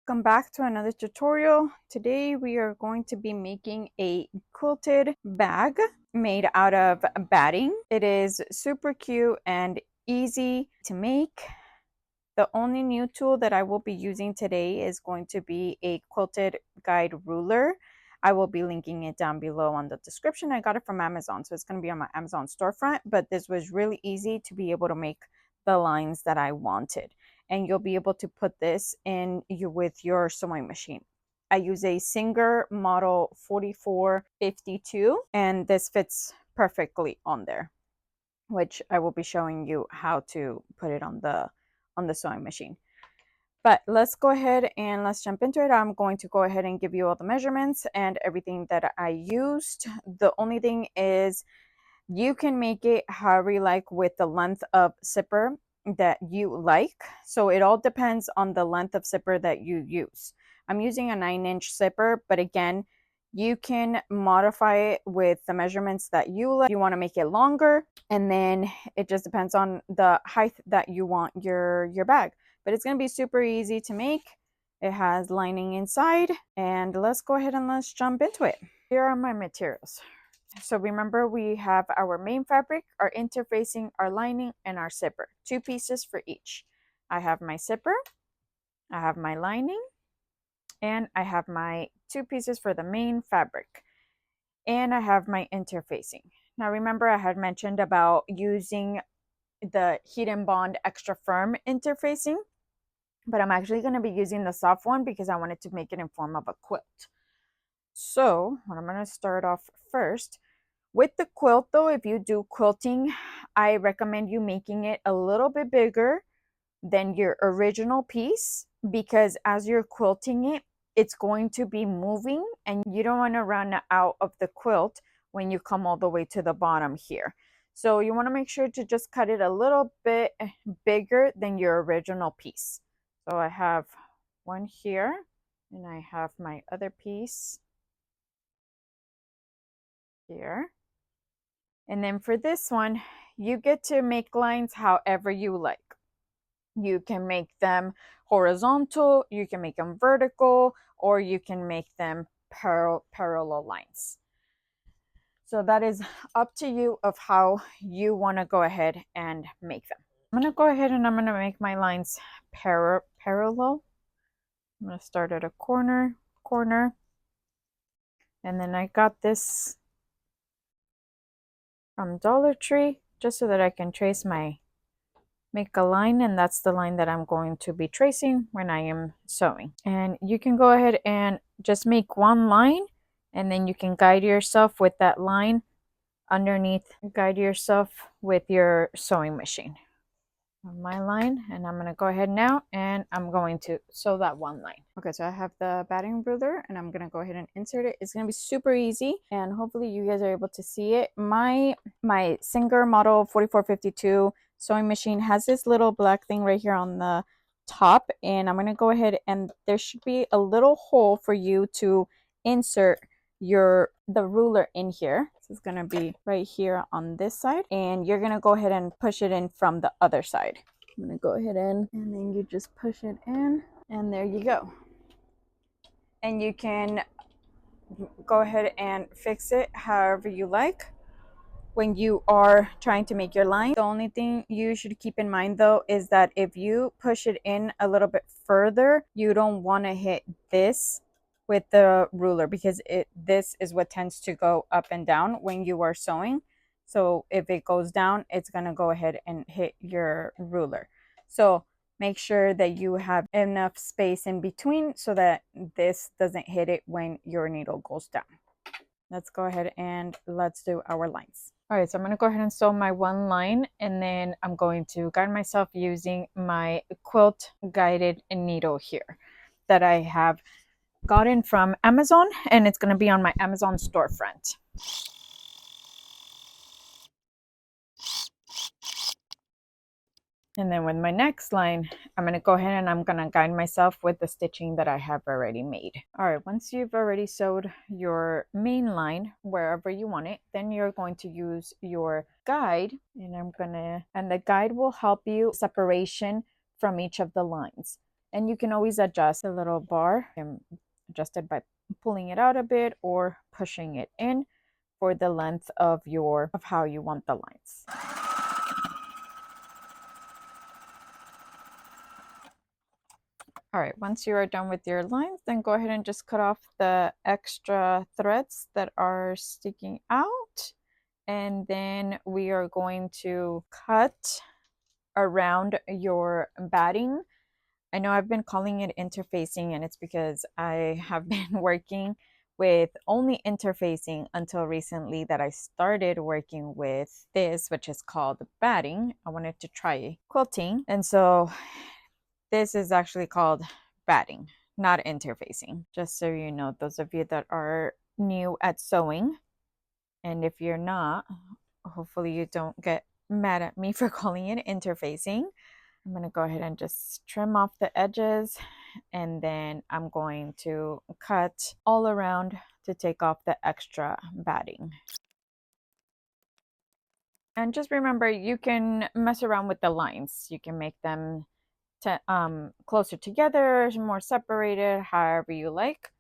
Welcome back to another tutorial. Today we are going to be making a quilted bag made out of batting. It is super cute and easy to make. The only new tool that I will be using today is going to be a quilted guide ruler. I will be linking it down below on the description. I got it from Amazon, so it's going to be on my Amazon storefront, but this was really easy to be able to make the lines that I wanted. And you'll be able to put this in with your sewing machine. I use a Singer model 4452, and this fits perfectly on there, which I will be showing you how to put it on the sewing machine. But let's go ahead and let's jump into it. I'm going to go ahead and give you all the measurements and everything that I used. The only thing is you can make it however you like with the length of zipper that you like. So it all depends on the length of zipper that you use. I'm using a 9-inch zipper, but again, you can modify it with the measurements that you like. You want to make it longer, and then it just depends on the height that you want your bag. But it's going to be super easy to make. It has lining inside, and let's go ahead and let's jump into it. Here are my materials. So remember, we have our main fabric, our interfacing, our lining, and our zipper. 2 pieces for each. I have my zipper, I have my lining, and I have my 2 pieces for the main fabric. And I have my interfacing. Now remember, I had mentioned about using the Heat and Bond extra firm interfacing, but I'm actually going to be using the soft one because I wanted to make it in form of a quilt. So what I'm going to start off first with the quilt, though, if you do quilting, I recommend you making it a little bit bigger than your original piece, because as you're quilting it, it's going to be moving and you don't want to run out of the quilt when you come all the way to the bottom here. So you want to make sure to just cut it a little bit bigger than your original piece. So I have one here, and I have my other piece here. And then for this one, you get to make lines however you like. You can make them horizontal, you can make them vertical, or you can make them parallel lines. So that is up to you of how you want to go ahead and make them. I'm going to go ahead and I'm going to make my lines parallel. I'm going to start at a corner, and then I got this from Dollar Tree just so that I can make a line, and that's the line that I'm going to be tracing when I am sewing. And you can go ahead and just make one line, and then you can guide yourself with that line underneath. Guide yourself with your sewing machine on my line, and I'm going to go ahead now and I'm going to sew that one line. Okay, so I have the batting ruler and I'm going to go ahead and insert it. It's going to be super easy, and hopefully you guys are able to see it. My Singer model 4452 sewing machine has this little black thing right here on the top, and I'm going to go ahead and there should be a little hole for you to insert the ruler in here. This is going to be right here on this side, and you're going to go ahead and push it in from the other side. I'm going to go ahead and then you just push it in, and there you go. And you can go ahead and fix it however you like when you are trying to make your line. The only thing you should keep in mind, though, is that if you push it in a little bit further, you don't want to hit this with the ruler, because this is what tends to go up and down when you are sewing. So if it goes down, it's going to go ahead and hit your ruler. So make sure that you have enough space in between so that this doesn't hit it when your needle goes down. Let's go ahead and let's do our lines. All right, so I'm going to go ahead and sew my one line, and then I'm going to guide myself using my quilt guided needle here that I have gotten from Amazon, and it's going to be on my Amazon storefront. And then with my next line, I'm going to go ahead and I'm going to guide myself with the stitching that I have already made. All right, once you've already sewed your main line wherever you want it, then you're going to use your guide, and the guide will help you separation from each of the lines. And you can always adjust the little bar and adjust it by pulling it out a bit or pushing it in for the length of how you want the lines. All right, once you are done with your lines, then go ahead and just cut off the extra threads that are sticking out. And then we are going to cut around your batting. I know I've been calling it interfacing, and it's because I have been working with only interfacing until recently that I started working with this, which is called batting. I wanted to try quilting. And so this is actually called batting, not interfacing. Just so you know, those of you that are new at sewing, and if you're not, hopefully you don't get mad at me for calling it interfacing. I'm going to go ahead and just trim off the edges, and then I'm going to cut all around to take off the extra batting. And just remember, you can mess around with the lines. You can make them closer together, more separated, however you like.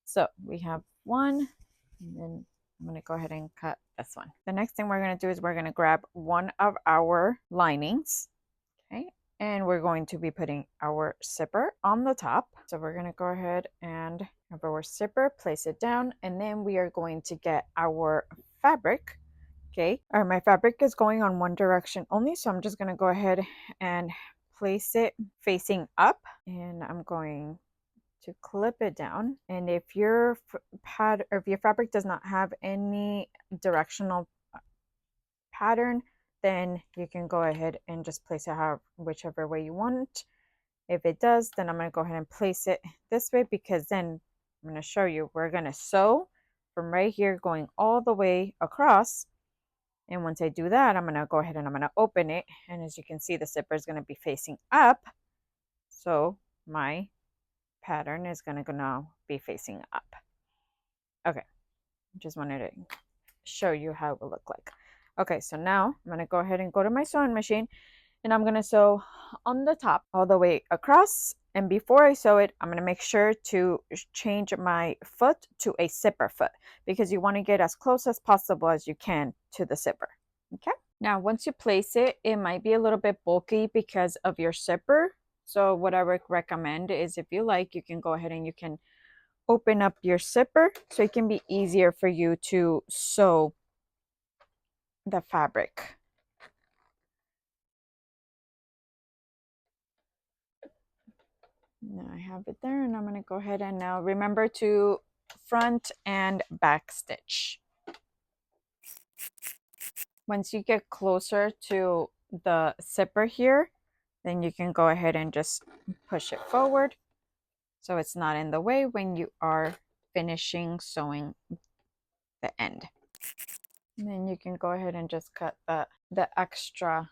So we have one, and then I'm going to go ahead and cut this one. The next thing we're going to do is we're going to grab one of our linings, okay, and we're going to be putting our zipper on the top. So we're going to go ahead and have our zipper, place it down, and then we are going to get our fabric. Okay, all right, my fabric is going on one direction only, so I'm just going to go ahead and place it facing up, and I'm going to clip it down. And if your fabric does not have any directional pattern, then you can go ahead and just place it whichever way you want. If it does, then I'm going to go ahead and place it this way, because then I'm going to show you, we're going to sew from right here going all the way across. And once I do that, I'm going to go ahead and I'm going to open it. And as you can see, the zipper is going to be facing up. So my pattern is going to now be facing up. Okay, just wanted to show you how it will look like. Okay, so now I'm going to go ahead and go to my sewing machine, and I'm going to sew on the top all the way across. And before I sew it, I'm going to make sure to change my foot to a zipper foot, because you want to get as close as possible as you can to the zipper. Okay, now once you place it, it might be a little bit bulky because of your zipper. So what I would recommend is, if you like, you can go ahead and you can open up your zipper so it can be easier for you to sew the fabric. Now I have it there, and I'm going to go ahead and now remember to front and back stitch. Once you get closer to the zipper here, then you can go ahead and just push it forward so it's not in the way when you are finishing sewing the end. And then you can go ahead and just cut the extra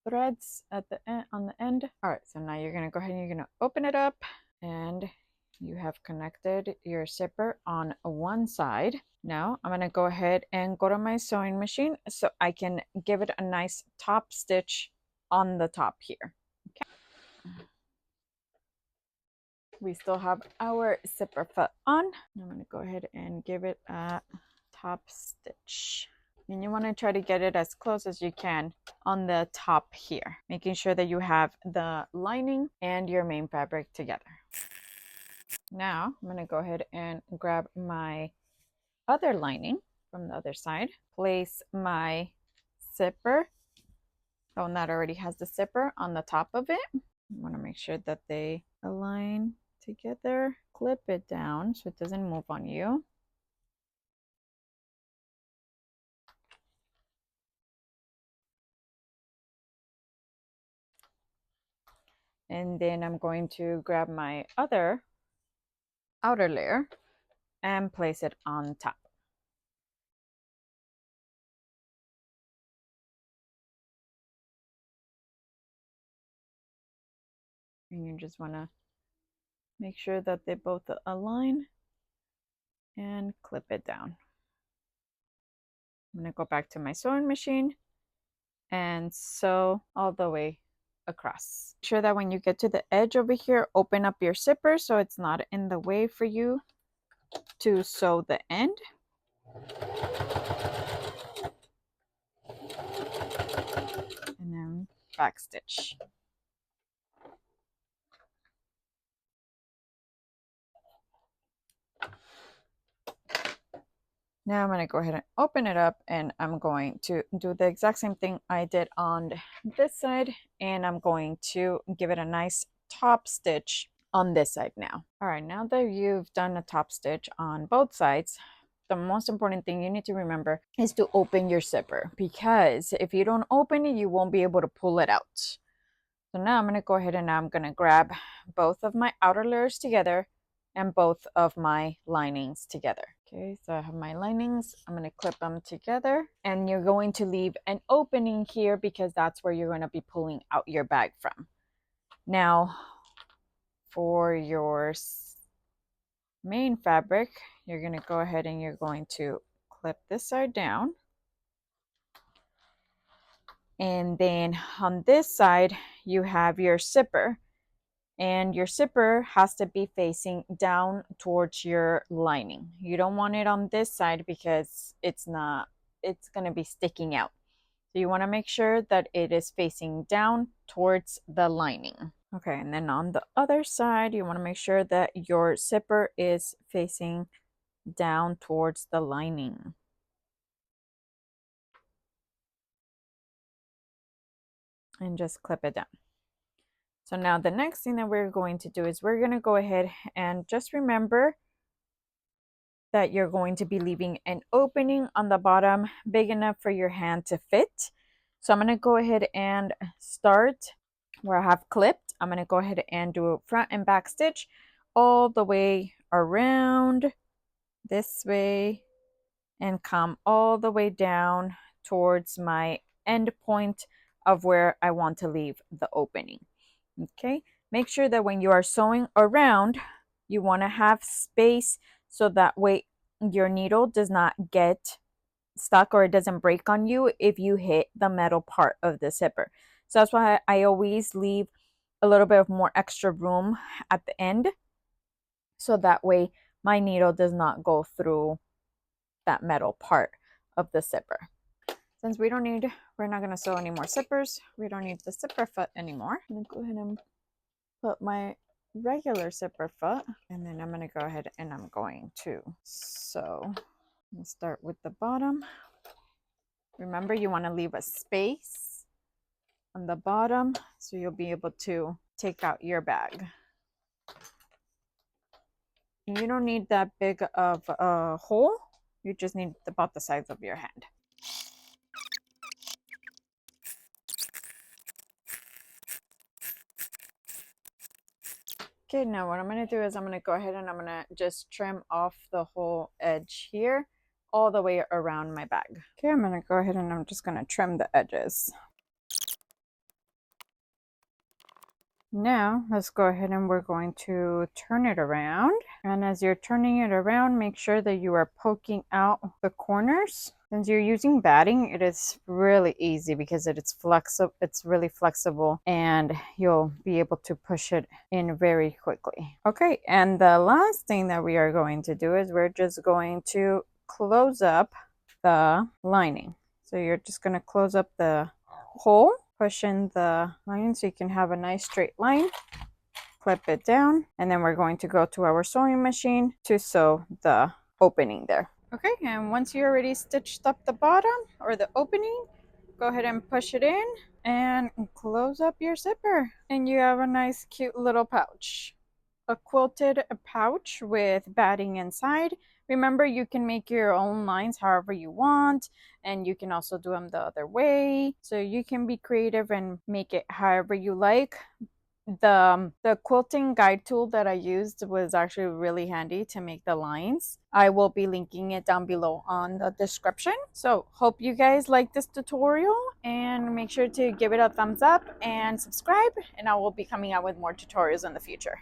threads at the end, on the end. All right, so now you're going to go ahead and you're going to open it up, and you have connected your zipper on one side. Now I'm going to go ahead and go to my sewing machine so I can give it a nice top stitch on the top here. Okay. We still have our zipper foot on. I'm going to go ahead and give it a top stitch. And you want to try to get it as close as you can on the top here, making sure that you have the lining and your main fabric together. Now I'm going to go ahead and grab my other lining from the other side, place my zipper, the one that already has the zipper, on the top of it. I want to make sure that they align together. Clip it down so it doesn't move on you. And then I'm going to grab my other outer layer and place it on top. And you just want to make sure that they both align and clip it down. I'm going to go back to my sewing machine and sew all the way across. Make sure that when you get to the edge over here, open up your zipper so it's not in the way for you to sew the end. And then back stitch. Now I'm going to go ahead and open it up, and I'm going to do the exact same thing I did on this side, and I'm going to give it a nice top stitch on this side now. All right, now that you've done a top stitch on both sides, the most important thing you need to remember is to open your zipper, because if you don't open it, you won't be able to pull it out. So now I'm going to go ahead and I'm going to grab both of my outer layers together and both of my linings together. Okay, so I have my linings. I'm going to clip them together, and you're going to leave an opening here because that's where you're going to be pulling out your bag from. Now, for your main fabric, you're going to go ahead and you're going to clip this side down. And then on this side, you have your zipper. And your zipper has to be facing down towards your lining. You don't want it on this side because it's going to be sticking out. So you want to make sure that it is facing down towards the lining. Okay, and then on the other side, you want to make sure that your zipper is facing down towards the lining. And just clip it down. So now the next thing that we're going to do is we're going to go ahead and just remember that you're going to be leaving an opening on the bottom big enough for your hand to fit. So I'm going to go ahead and start where I have clipped. I'm going to go ahead and do a front and back stitch all the way around this way and come all the way down towards my end point of where I want to leave the opening. Okay, make sure that when you are sewing around, you want to have space so that way your needle does not get stuck or it doesn't break on you if you hit the metal part of the zipper. So that's why I always leave a little bit of more extra room at the end, so that way my needle does not go through that metal part of the zipper. Since we're not going to sew any more zippers, we don't need the zipper foot anymore. I'm going to go ahead and put my regular zipper foot, and then I'm going to go ahead and I'm going to sew. Let's start with the bottom. Remember, you want to leave a space on the bottom so you'll be able to take out your bag. You don't need that big of a hole. You just need about the size of your hand. Okay, now what I'm going to do is I'm going to go ahead and I'm going to just trim off the whole edge here all the way around my bag. Okay, I'm going to go ahead and I'm just going to trim the edges. Now let's go ahead and we're going to turn it around. And as you're turning it around, make sure that you are poking out the corners. Since you're using batting, it is really easy because it's flexible. It's really flexible, and you'll be able to push it in very quickly. Okay, and the last thing that we are going to do is we're just going to close up the lining. So you're just going to close up the hole, push in the lining so you can have a nice straight line. Clip it down, and then we're going to go to our sewing machine to sew the opening there. Okay, and once you already stitched up the bottom or the opening, go ahead and push it in and close up your zipper, and you have a nice cute little pouch. A quilted pouch with batting inside. Remember, you can make your own lines however you want, and you can also do them the other way. So you can be creative and make it however you like. The quilting guide tool that I used was actually really handy to make the lines. I will be linking it down below on the description. So hope you guys like this tutorial, and make sure to give it a thumbs up and subscribe, and I will be coming out with more tutorials in the future.